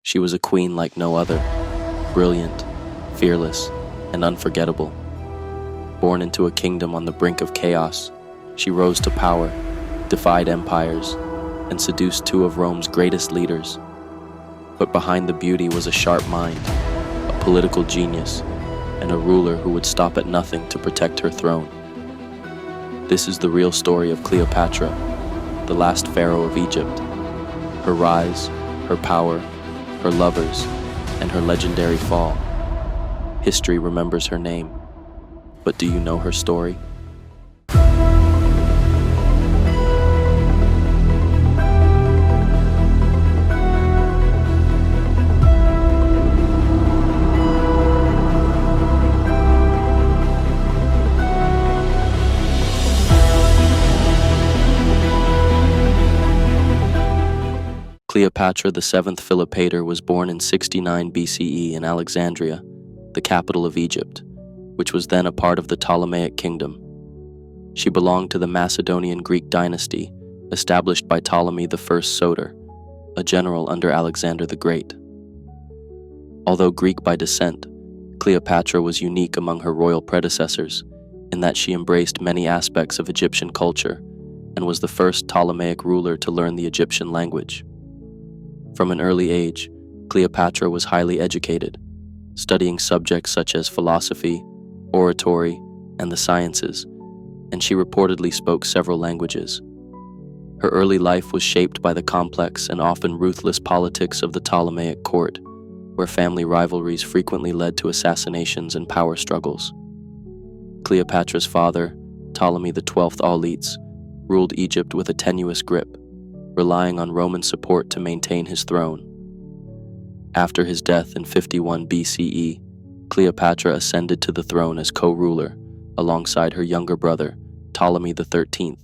She was a queen like no other, brilliant, fearless, and unforgettable. Born into a kingdom on the brink of chaos, she rose to power, defied empires, and seduced two of Rome's greatest leaders. But behind the beauty was a sharp mind, a political genius, and a ruler who would stop at nothing to protect her throne. This is the real story of Cleopatra, the last pharaoh of Egypt. Her rise, her power, her lovers, and her legendary fall. History remembers her name, but do you know her story? Cleopatra, the seventh Philopator, was born in 69 BCE in Alexandria, the capital of Egypt, which was then a part of the Ptolemaic kingdom. She belonged to the Macedonian Greek dynasty, established by Ptolemy I Soter, a general under Alexander the Great. Although Greek by descent, Cleopatra was unique among her royal predecessors in that she embraced many aspects of Egyptian culture and was the first Ptolemaic ruler to learn the Egyptian language. From an early age, Cleopatra was highly educated, studying subjects such as philosophy, oratory, and the sciences, and she reportedly spoke several languages. Her early life was shaped by the complex and often ruthless politics of the Ptolemaic court, where family rivalries frequently led to assassinations and power struggles. Cleopatra's father, Ptolemy XII Auletes, ruled Egypt with a tenuous grip, relying on Roman support to maintain his throne. After his death in 51 BCE, Cleopatra ascended to the throne as co-ruler, alongside her younger brother, Ptolemy XIII,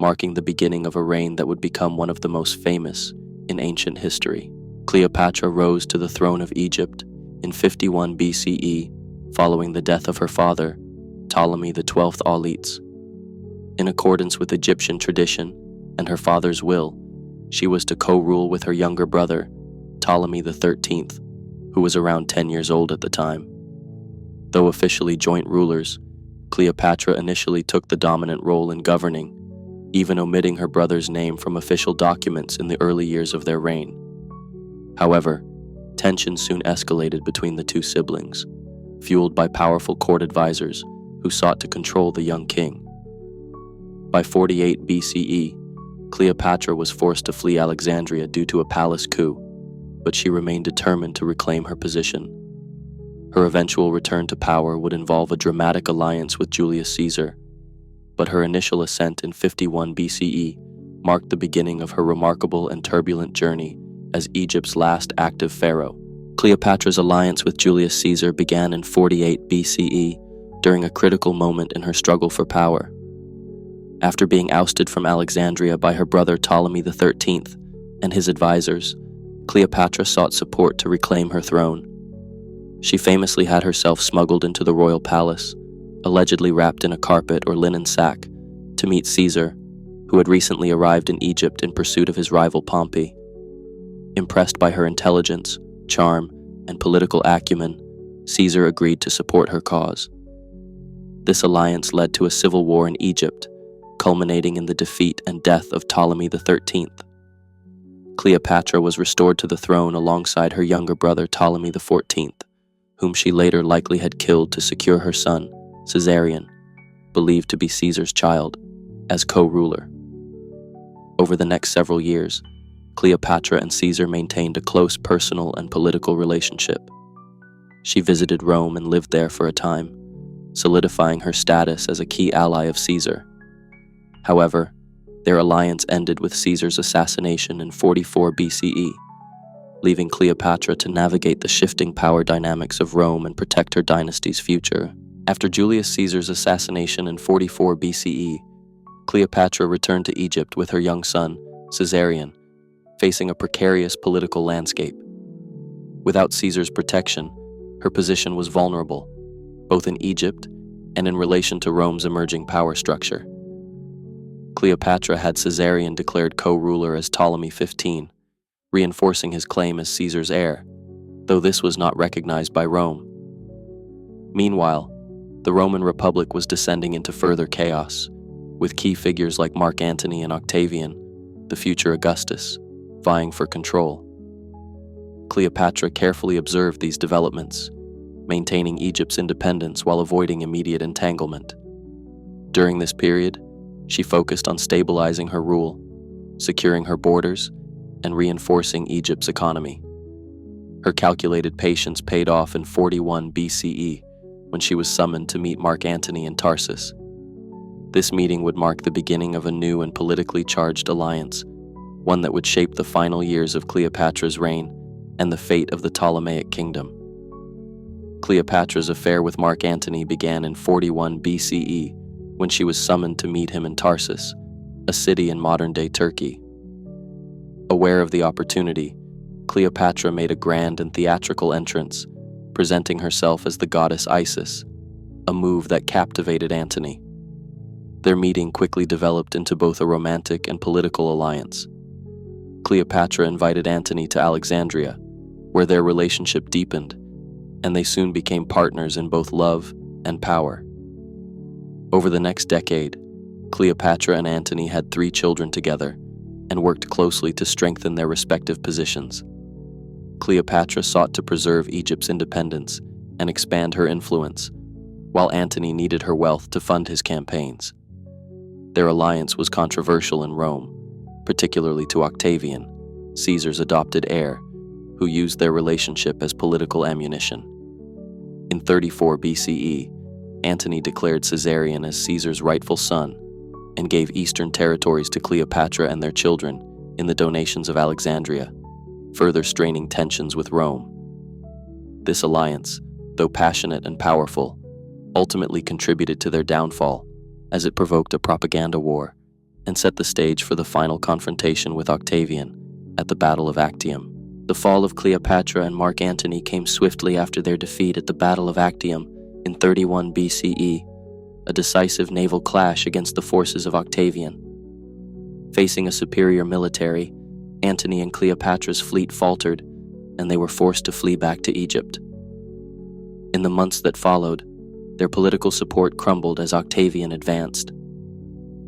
marking the beginning of a reign that would become one of the most famous in ancient history. Cleopatra rose to the throne of Egypt in 51 BCE, following the death of her father, Ptolemy XII Auletes. In accordance with Egyptian tradition and her father's will, she was to co-rule with her younger brother, Ptolemy XIII, who was around 10 years old at the time. Though officially joint rulers, Cleopatra initially took the dominant role in governing, even omitting her brother's name from official documents in the early years of their reign. However, tensions soon escalated between the two siblings, fueled by powerful court advisors who sought to control the young king. By 48 BCE, Cleopatra was forced to flee Alexandria due to a palace coup, but she remained determined to reclaim her position. Her eventual return to power would involve a dramatic alliance with Julius Caesar, but her initial ascent in 51 BCE marked the beginning of her remarkable and turbulent journey as Egypt's last active pharaoh. Cleopatra's alliance with Julius Caesar began in 48 BCE during a critical moment in her struggle for power. After being ousted from Alexandria by her brother Ptolemy XIII and his advisors, Cleopatra sought support to reclaim her throne. She famously had herself smuggled into the royal palace, allegedly wrapped in a carpet or linen sack, to meet Caesar, who had recently arrived in Egypt in pursuit of his rival Pompey. Impressed by her intelligence, charm, and political acumen, Caesar agreed to support her cause. This alliance led to a civil war in Egypt, culminating in the defeat and death of Ptolemy XIII. Cleopatra was restored to the throne alongside her younger brother Ptolemy XIV, whom she later likely had killed to secure her son, Caesarion, believed to be Caesar's child, as co-ruler. Over the next several years, Cleopatra and Caesar maintained a close personal and political relationship. She visited Rome and lived there for a time, solidifying her status as a key ally of Caesar. However, their alliance ended with Caesar's assassination in 44 BCE, leaving Cleopatra to navigate the shifting power dynamics of Rome and protect her dynasty's future. After Julius Caesar's assassination in 44 BCE, Cleopatra returned to Egypt with her young son, Caesarion, facing a precarious political landscape. Without Caesar's protection, her position was vulnerable, both in Egypt and in relation to Rome's emerging power structure. Cleopatra had Caesarion declared co-ruler as Ptolemy XV, reinforcing his claim as Caesar's heir, though this was not recognized by Rome. Meanwhile, the Roman Republic was descending into further chaos, with key figures like Mark Antony and Octavian, the future Augustus, vying for control. Cleopatra carefully observed these developments, maintaining Egypt's independence while avoiding immediate entanglement. During this period, she focused on stabilizing her rule, securing her borders, and reinforcing Egypt's economy. Her calculated patience paid off in 41 BCE when she was summoned to meet Mark Antony in Tarsus. This meeting would mark the beginning of a new and politically charged alliance, one that would shape the final years of Cleopatra's reign and the fate of the Ptolemaic kingdom. Cleopatra's affair with Mark Antony began in 41 BCE when she was summoned to meet him in Tarsus, a city in modern-day Turkey. Aware of the opportunity, Cleopatra made a grand and theatrical entrance, presenting herself as the goddess Isis, a move that captivated Antony. Their meeting quickly developed into both a romantic and political alliance. Cleopatra invited Antony to Alexandria, where their relationship deepened, and they soon became partners in both love and power. Over the next decade, Cleopatra and Antony had 3 children together and worked closely to strengthen their respective positions. Cleopatra sought to preserve Egypt's independence and expand her influence, while Antony needed her wealth to fund his campaigns. Their alliance was controversial in Rome, particularly to Octavian, Caesar's adopted heir, who used their relationship as political ammunition. In 34 BCE, Antony declared Caesarion as Caesar's rightful son and gave eastern territories to Cleopatra and their children in the donations of Alexandria, further straining tensions with Rome. This alliance, though passionate and powerful, ultimately contributed to their downfall, as it provoked a propaganda war and set the stage for the final confrontation with Octavian at the Battle of Actium. The fall of Cleopatra and Mark Antony came swiftly after their defeat at the Battle of Actium in 31 BCE, a decisive naval clash against the forces of Octavian. Facing a superior military, Antony and Cleopatra's fleet faltered, and they were forced to flee back to Egypt. In the months that followed, their political support crumbled as Octavian advanced.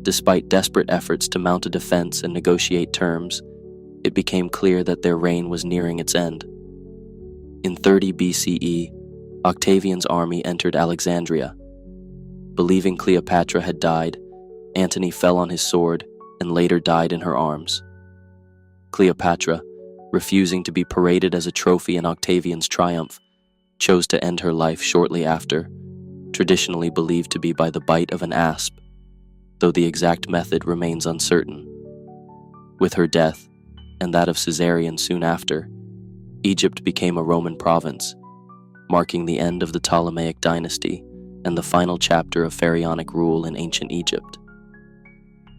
Despite desperate efforts to mount a defense and negotiate terms, it became clear that their reign was nearing its end. In 30 BCE, Octavian's army entered Alexandria. Believing Cleopatra had died, Antony fell on his sword and later died in her arms. Cleopatra, refusing to be paraded as a trophy in Octavian's triumph, chose to end her life shortly after, traditionally believed to be by the bite of an asp, though the exact method remains uncertain. With her death, and that of Caesarion soon after, Egypt became a Roman province, marking the end of the Ptolemaic dynasty and the final chapter of pharaonic rule in ancient Egypt.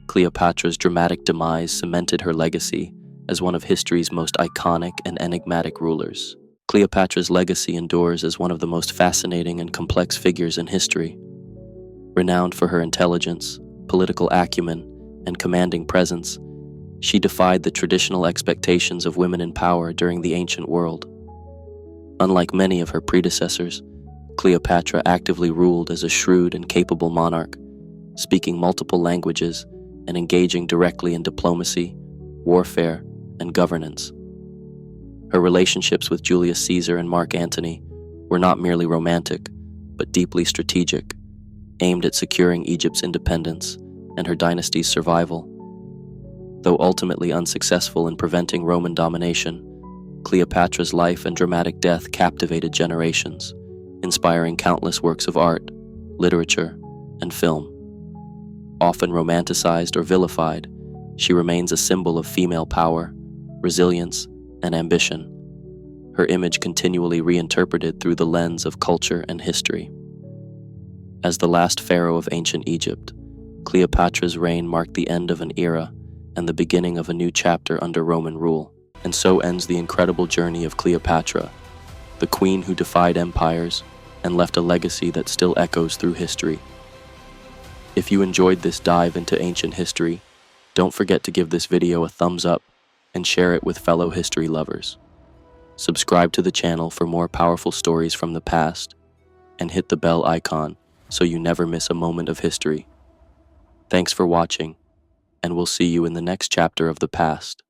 Cleopatra's dramatic demise cemented her legacy as one of history's most iconic and enigmatic rulers. Cleopatra's legacy endures as one of the most fascinating and complex figures in history. Renowned for her intelligence, political acumen, and commanding presence, she defied the traditional expectations of women in power during the ancient world. Unlike many of her predecessors, Cleopatra actively ruled as a shrewd and capable monarch, speaking multiple languages and engaging directly in diplomacy, warfare, and governance. Her relationships with Julius Caesar and Mark Antony were not merely romantic, but deeply strategic, aimed at securing Egypt's independence and her dynasty's survival. Though ultimately unsuccessful in preventing Roman domination, Cleopatra's life and dramatic death captivated generations, inspiring countless works of art, literature, and film. Often romanticized or vilified, she remains a symbol of female power, resilience, and ambition, her image continually reinterpreted through the lens of culture and history. As the last pharaoh of ancient Egypt, Cleopatra's reign marked the end of an era and the beginning of a new chapter under Roman rule. And so ends the incredible journey of Cleopatra, the queen who defied empires and left a legacy that still echoes through history. If you enjoyed this dive into ancient history, don't forget to give this video a thumbs up and share it with fellow history lovers. Subscribe to the channel for more powerful stories from the past, and hit the bell icon so you never miss a moment of history. Thanks for watching, and we'll see you in the next chapter of the past.